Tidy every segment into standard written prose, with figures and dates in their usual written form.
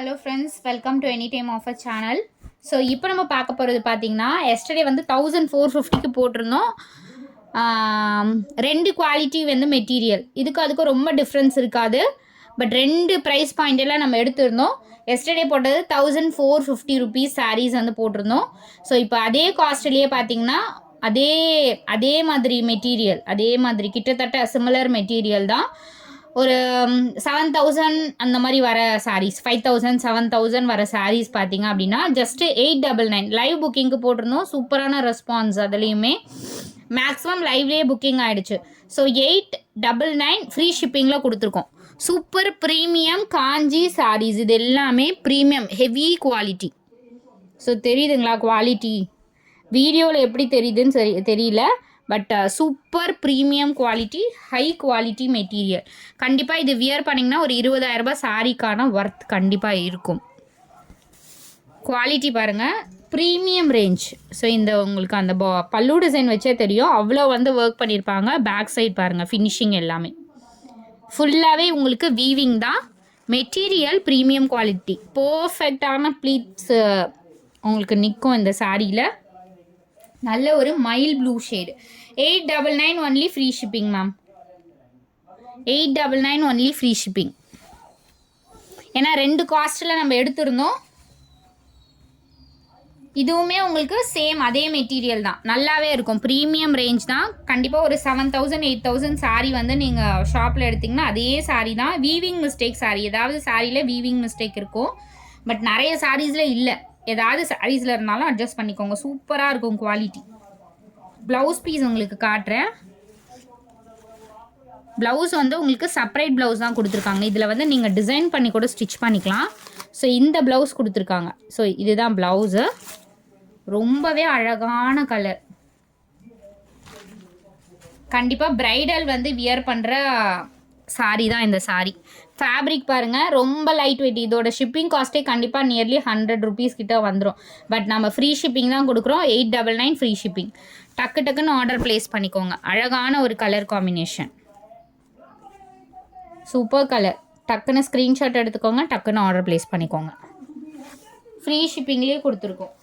Hello friends, welcome to any time offer channel. So இப்போ நம்ம பார்க்க போகிறது பார்த்தீங்கன்னா, எஸ்டர்டே வந்து 1450க்கு போட்டிருந்தோம். ரெண்டு குவாலிட்டி வந்து மெட்டீரியல், அதுக்கும் ரொம்ப டிஃப்ரென்ஸ் இருக்காது. பட் ரெண்டு ப்ரைஸ் பாயிண்டெல்லாம் நம்ம எடுத்திருந்தோம். எஸ்டர்டே போட்டது 1450 ருபீஸ் சாரீஸ் வந்து போட்டிருந்தோம். ஸோ இப்போ அதே காஸ்ட்லேயே பார்த்தீங்கன்னா அதே மாதிரி மெட்டீரியல், அதே மாதிரி கிட்டத்தட்ட சிமிலர் மெட்டீரியல் தான். ஒரு 7000 அந்த மாதிரி வர சாரீஸ், 5000 7000 வர சாரீஸ் பார்த்தீங்க அப்படின்னா ஜஸ்ட்டு 899 லைவ் புக்கிங்க்கு போட்டிருந்தோம். சூப்பரான ரெஸ்பான்ஸ், அதுலேயுமே மேக்ஸிமம் லைவ்லேயே புக்கிங் ஆகிடுச்சு. ஸோ 899 ஃப்ரீ ஷிப்பிங்கில் கொடுத்துருக்கோம். சூப்பர் ப்ரீமியம் காஞ்சி சாரீஸ், இது எல்லாமே ப்ரீமியம் ஹெவி குவாலிட்டி. ஸோ தெரியுதுங்களா குவாலிட்டி? வீடியோவில் எப்படி தெரியுதுன்னு தெரியல, but super premium quality, high quality material. கண்டிப்பாக இது வியர் பண்ணிங்கன்னா ஒரு 20,000 ரூபாய் சாரீக்கான ஒர்த் கண்டிப்பாக இருக்கும். குவாலிட்டி பாருங்கள், ப்ரீமியம் ரேஞ்ச். ஸோ இந்த உங்களுக்கு அந்த பல்லு டிசைன் வச்சே தெரியும், அவ்வளோ வந்து ஒர்க் பண்ணியிருப்பாங்க. பேக் சைட் பாருங்கள், ஃபினிஷிங் எல்லாமே ஃபுல்லாகவே உங்களுக்கு வீவிங் தான். மெட்டீரியல் ப்ரீமியம் குவாலிட்டி, பர்ஃபெக்டான ப்ளீட்ஸ் உங்களுக்கு நிற்கும் இந்த சாரியில். நல்ல ஒரு mile blue shade. 899 only free shipping ma'am. 899 only free shipping. ஏன்னா ரெண்டு காஸ்ட்டில் நம்ம எடுத்திருந்தோம். இதுவுமே உங்களுக்கு சேம் அதே மெட்டீரியல் தான், நல்லாவே இருக்கும். ப்ரீமியம் ரேஞ்ச் தான். கண்டிப்பாக ஒரு 7000 8000 சாரீ வந்து நீங்கள் ஷாப்பில் எடுத்திங்கன்னா அதே சாரீ தான். வீவிங் மிஸ்டேக் சாரீ, ஏதாவது சாரியில் வீவிங் மிஸ்டேக் இருக்கும். பட் நிறைய சாரீஸில் இல்லை. ஏதாவது சாரீஸில் இருந்தாலும் அட்ஜஸ்ட் பண்ணிக்கோங்க. சூப்பராக இருக்கும் குவாலிட்டி. ப்ளவுஸ் பீஸ் உங்களுக்கு காட்டுறேன். ப்ளவுஸ் வந்து உங்களுக்கு செப்பரேட் ப்ளவுஸ் தான் கொடுத்துருக்காங்க. இதில் வந்து நீங்கள் டிசைன் பண்ணி கூட ஸ்டிச் பண்ணிக்கலாம். ஸோ இந்த ப்ளவுஸ் கொடுத்துருக்காங்க. ஸோ இதுதான் ப்ளவுஸு. ரொம்பவே அழகான கலர். கண்டிப்பாக ப்ரைடல் வந்து வியர் பண்ணுற சாரீ தான் இந்த சாரீ. ஃபேப்ரிக் பாருங்கள், ரொம்ப லைட் வெயிட். இதோட ஷிப்பிங் காஸ்ட்டே கண்டிப்பாக நியர்லி 100 ருபீஸ் கிட்ட வந்துடும். பட் நம்ம ஃப்ரீ ஷிப்பிங் தான் கொடுக்குறோம். 899 ஃப்ரீ ஷிப்பிங். டக்குன்னு ஆர்டர் ப்ளேஸ் பண்ணிக்கோங்க. அழகான ஒரு கலர் காம்பினேஷன், சூப்பர் கலர். டக்குன்னு ஸ்க்ரீன்ஷாட் எடுத்துக்கோங்க, டக்குன்னு ஆர்டர் ப்ளேஸ் பண்ணிக்கோங்க. ஃப்ரீ ஷிப்பிங்லேயே கொடுத்துருக்கோம்.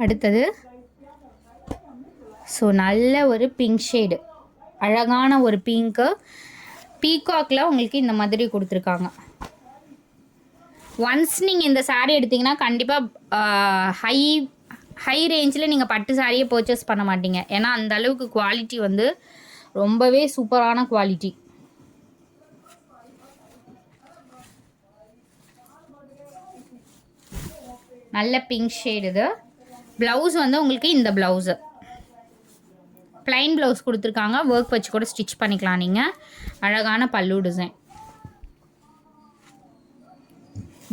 அடுத்தது ஸோ நல்ல ஒரு பிங்க் ஷேடு, அழகான ஒரு பிங்க்கு. பீகாக்கில் உங்களுக்கு இந்த மாதிரி கொடுத்துருக்காங்க. ஒன்ஸ் நீங்கள் இந்த சாரீ எடுத்திங்கன்னா கண்டிப்பாக ஹை ரேஞ்சில் நீங்கள் பட்டு சாரியை பர்ச்சேஸ் பண்ண மாட்டீங்க. ஏன்னா அந்த அளவுக்கு குவாலிட்டி வந்து ரொம்பவே சூப்பரான குவாலிட்டி. நல்ல பிங்க் ஷேடு. இது ப்ளவுஸ் வந்து உங்களுக்கு இந்த ப்ளவுஸு ப்ளைன் ப்ளவுஸ் கொடுத்துருக்காங்க. ஒர்க் வச்சு கூட ஸ்டிச் பண்ணிக்கலாம் நீங்கள். அழகான பல்லு டிசைன்.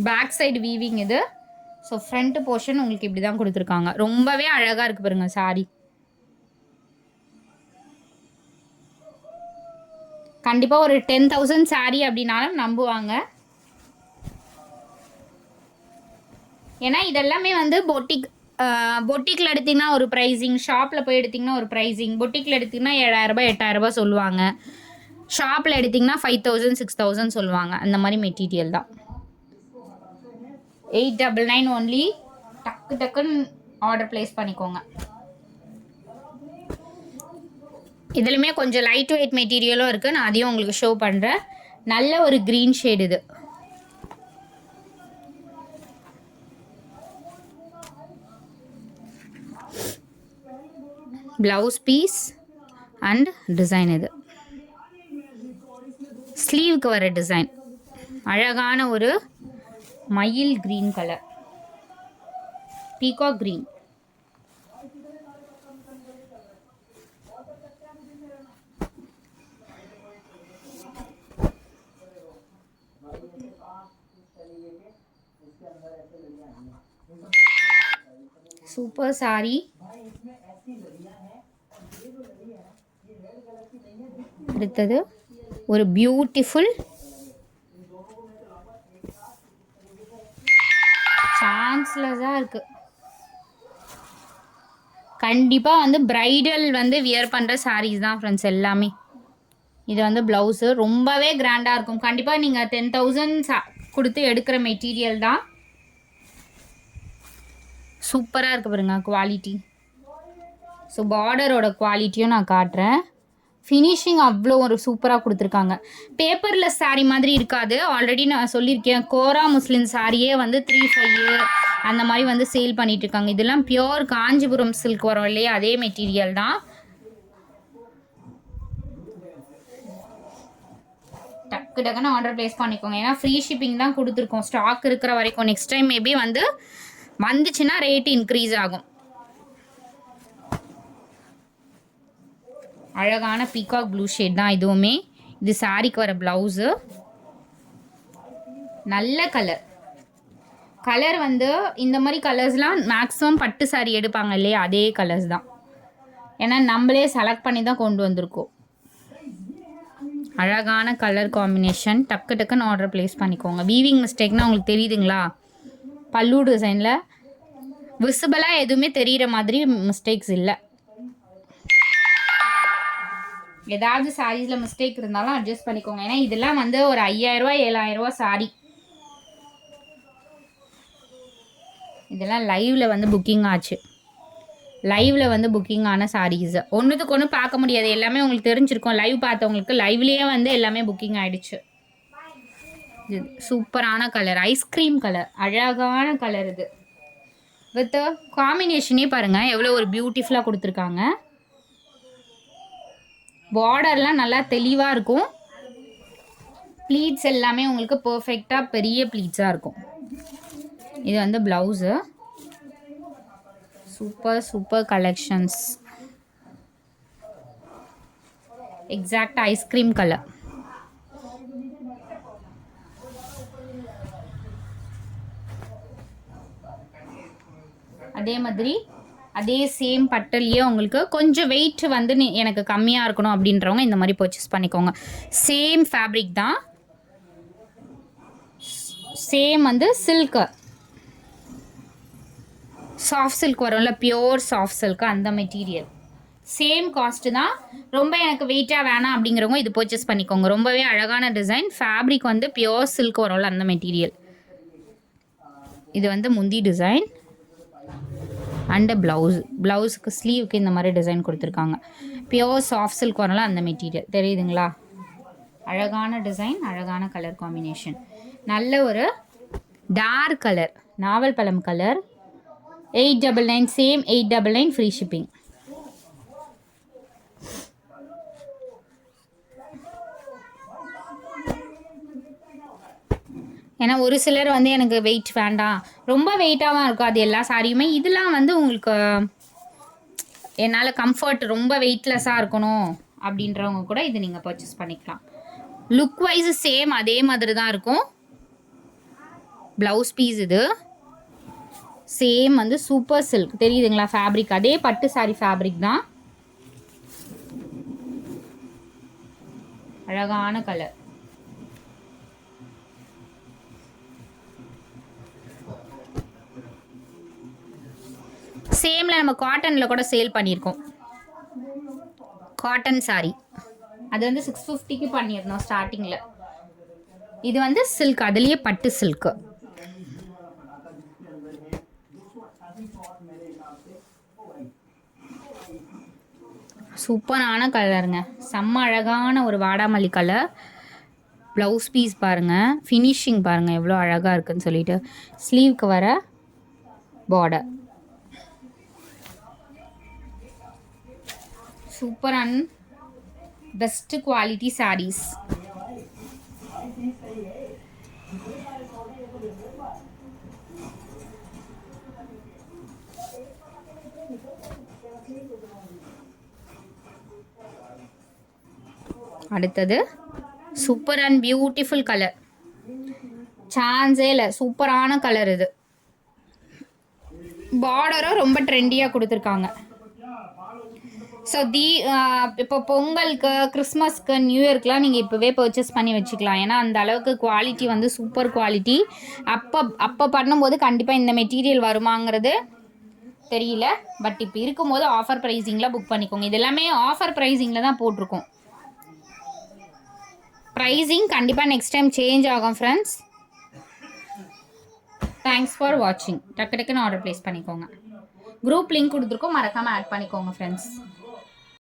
பேக் சைடு வீவிங் இது. ஸோ ஃப்ரண்ட் போர்ஷன் உங்களுக்கு இப்படி தான் கொடுத்துருக்காங்க. ரொம்பவே அழகாக இருக்குது பாருங்கள் சாரீ. கண்டிப்பாக ஒரு 10,000 சாரீ அப்படின்னாலும் நம்புவாங்க. ஏன்னா இதெல்லாமே வந்து பொட்டிக்கில் எடுத்திங்கன்னா ஒரு ப்ரைஸிங், ஷாப்பில் போய் எடுத்திங்கன்னா ஒரு ப்ரைஸிங். பொட்டிக்கில் எடுத்திங்கன்னா 7000 ரூபாய் 8000 ரூபாய் சொல்லுவாங்க. ஷாப்பில் எடுத்திங்கன்னா 5000 6000 சொல்லுவாங்க. அந்த மாதிரி மெட்டீரியல் தான். 899 ஒன்லி. டக்குன்னு ஆர்டர் ப்ளேஸ் பண்ணிக்கோங்க. இதுலையுமே கொஞ்சம் லைட் வெயிட் மெட்டீரியலும் இருக்குது. நான் அதையும் உங்களுக்கு ஷோ பண்ணுறேன். நல்ல ஒரு க்ரீன் ஷேடு இது. Blouse piece and design. இது ஸ்லீவுக்கு வர டிசைன். அழகான ஒரு மயில் green colour, peacock green. Super sari. அடுத்தது ஒரு பியூட்டிஃபுல் சான்ஸ்லெஸ்ஸாக இருக்குது. கண்டிப்பாக வந்து பிரைடல் வந்து வியர் பண்ணுற சாரீஸ் தான் ஃப்ரெண்ட்ஸ் எல்லாமே. இது வந்து ப்ளவுஸு ரொம்பவே கிராண்டாக இருக்கும். கண்டிப்பாக நீங்கள் 10,000 கொடுத்து எடுக்கிற மெட்டீரியல் தான். சூப்பராக இருக்குது பாருங்க குவாலிட்டி. ஸோ பார்டரோட குவாலிட்டியும் நான் காட்டுறேன். ஃபினிஷிங் அவ்வளோ ஒரு சூப்பராக கொடுத்துருக்காங்க. பேப்பர்லெஸ் சாரீ மாதிரி இருக்காது. ஆல்ரெடி நான் சொல்லியிருக்கேன், கோரா முஸ்லிம் சாரியே வந்து 3,500 அந்த மாதிரி வந்து சேல் பண்ணிகிட்ருக்காங்க. இதெல்லாம் பியோர் காஞ்சிபுரம் சில்க் வரும் இல்லையா, அதே மெட்டீரியல் தான். டக்கு டக்குன்னு ஆர்டர் ப்ளேஸ் பண்ணிக்கோங்க. ஏன்னா ஃப்ரீ ஷிப்பிங் தான் கொடுத்துருக்கோம் ஸ்டாக் இருக்கிற வரைக்கும். நெக்ஸ்ட் டைம் மேபி வந்து வந்துச்சுன்னா ரேட் இன்க்ரீஸ் ஆகும். அழகான பீகாக் ப்ளூ ஷேட் தான் இதுவுமே. இது சாரிக்கு வர ப்ளவுஸு. நல்ல கலர் வந்து இந்த மாதிரி கலர்ஸ்லாம் மேக்ஸிமம் பட்டு சாரி எடுப்பாங்க இல்லையா, அதே கலர்ஸ் தான். ஏன்னா நம்மளே செலக்ட் பண்ணி தான் கொண்டு வந்திருக்கோம். அழகான கலர் காம்பினேஷன். டக்கு டக்குன்னு ஆர்டர் ப்ளேஸ் பண்ணிக்கோங்க. வீவிங் மிஸ்டேக்னால் உங்களுக்கு தெரியுதுங்களா, பல்லு டிசைனில் விசிபிளாக எதுவுமே தெரிகிற மாதிரி மிஸ்டேக்ஸ் இல்லை. ஏதாவது சாரீஸில் மிஸ்டேக் இருந்தாலும் அட்ஜஸ்ட் பண்ணிக்கோங்க. ஏன்னா இதெல்லாம் வந்து ஒரு 5,000 7,000 சாரீ. இதெல்லாம் லைவில் வந்து புக்கிங் ஆச்சு. லைவில் வந்து புக்கிங் ஆன சாரீஸ். ஒன்றுத்துக்கு ஒன்று பார்க்க முடியாது, எல்லாமே உங்களுக்கு தெரிஞ்சிருக்கும். லைவ் பார்த்தவங்களுக்கு லைவ்லேயே வந்து எல்லாமே புக்கிங் ஆகிடுச்சு. இது சூப்பரான கலர், ஐஸ்கிரீம் கலர், அழகான கலர். இது வித் காம்பினேஷனே பாருங்கள் எவ்வளோ ஒரு பியூட்டிஃபுல்லாக கொடுத்துருக்காங்க. பார்டர்லாம் நல்லா தெளிவாக இருக்கும். ப்ளீட்ஸ் எல்லாமே உங்களுக்கு பர்ஃபெக்டாக பெரிய ப்ளீட்ஸாக இருக்கும். இது வந்து blouse. Super collections. Exact ice cream colour. அதே மாதிரி அதே சேம் பட்டல்லையே உங்களுக்கு கொஞ்சம் வெயிட் வந்து எனக்கு கம்மியாக இருக்கணும் அப்படின்றவங்க இந்த மாதிரி பர்ச்சேஸ் பண்ணிக்கோங்க. சேம் ஃபேப்ரிக் தான். சேம் வந்து சில்க்கு, சாஃப்ட் சில்க் வரும்ல, பியோர் சாஃப்ட் சில்க்கு, அந்த மெட்டீரியல் சேம் காஸ்ட்டு தான். ரொம்ப எனக்கு வெயிட்டாக வேணாம் அப்படிங்கிறவங்க இது பர்ச்சேஸ் பண்ணிக்கோங்க. ரொம்பவே அழகான டிசைன். ஃபேப்ரிக் வந்து பியோர் சில்க் வரும்ல, அந்த மெட்டீரியல். இது வந்து முந்தி டிசைன் அண்டு ப்ளவுஸுக்கு ஸ்லீவுக்கு இந்த மாதிரி டிசைன் கொடுத்துருக்காங்க. பியோர் சாஃப்ட் சில்க் வரல, அந்த மெட்டீரியல் தெரியுதுங்களா. அழகான டிசைன், அழகான கலர் காம்பினேஷன். நல்ல ஒரு டார்க் கலர், நாவல் பழம் கலர். 899 same 899 free shipping. ஏன்னா ஒரு சிலர் வந்து எனக்கு வெயிட் வேண்டாம், ரொம்ப வெயிட்டாகவும் இருக்கும் அது எல்லா சாரியுமே. இதெல்லாம் வந்து உங்களுக்கு என்னால் கம்ஃபர்ட் ரொம்ப வெயிட்லெஸ்ஸாக இருக்கணும் அப்படின்றவங்க கூட இது நீங்கள் பர்ச்சேஸ் பண்ணிக்கலாம். லுக் வைஸ் சேம் அதே மாதிரி தான் இருக்கும். ப்ளவுஸ் பீஸ் இது சேம் வந்து சூப்பர் சில்க் தெரியுதுங்களா, ஃபேப்ரிக் அதே பட்டு சாரி ஃபேப்ரிக் தான். அழகான கலர். சேமில் நம்ம காட்டனில் கூட சேல் பண்ணியிருக்கோம். காட்டன் சாரி அது வந்து 650க்கு பண்ணியிருந்தோம் ஸ்டார்டிங்கில். இது வந்து சில்க், அதுலேயே பட்டு சில்க்கு. சூப்பரான கலருங்க, செம்ம அழகான ஒரு வாடாமல்லி கலர். ப்ளவுஸ் பீஸ் பாருங்கள், ஃபினிஷிங் பாருங்கள் எவ்வளோ அழகாக இருக்குதுன்னு சொல்லிட்டு. ஸ்லீவ்க்கு வர border super and best quality saris. அடுத்தது சூப்பர் அண்ட் பியூட்டிஃபுல் கலர், சான்ஸே இல்லை, சூப்பரான கலர். இது பார்டரும் ரொம்ப ட்ரெண்டியாக கொடுத்துருக்காங்க. ஸோ இப்போ பொங்கலுக்கு, கிறிஸ்மஸ்க்கு, நியூ இயர்க்குலாம் நீங்கள் இப்போவே பர்ச்சேஸ் பண்ணி வச்சுக்கலாம். ஏன்னா அந்த அளவுக்கு குவாலிட்டி வந்து சூப்பர் குவாலிட்டி. அப்போ பண்ணும்போது கண்டிப்பாக இந்த மெட்டீரியல் வருமாங்கிறது தெரியல. பட் இப்போ இருக்கும்போது ஆஃபர் ப்ரைஸிங்கில் புக் பண்ணிக்கோங்க. இது எல்லாமே ஆஃபர் ப்ரைஸிங்கில் தான் போட்டிருக்கோம். ப்ரைஸிங் கண்டிப்பாக நெக்ஸ்ட் டைம் சேஞ்ச் ஆகும் ஃப்ரெண்ட்ஸ். தேங்க்ஸ் ஃபார் வாட்சிங். டக்கு டக்குன்னு ஆர்டர் ப்ளேஸ் பண்ணிக்கோங்க. குரூப் லிங்க் கொடுத்துருக்கோம், மறக்காமல் ஆட் பண்ணிக்கோங்க ஃப்ரெண்ட்ஸ்.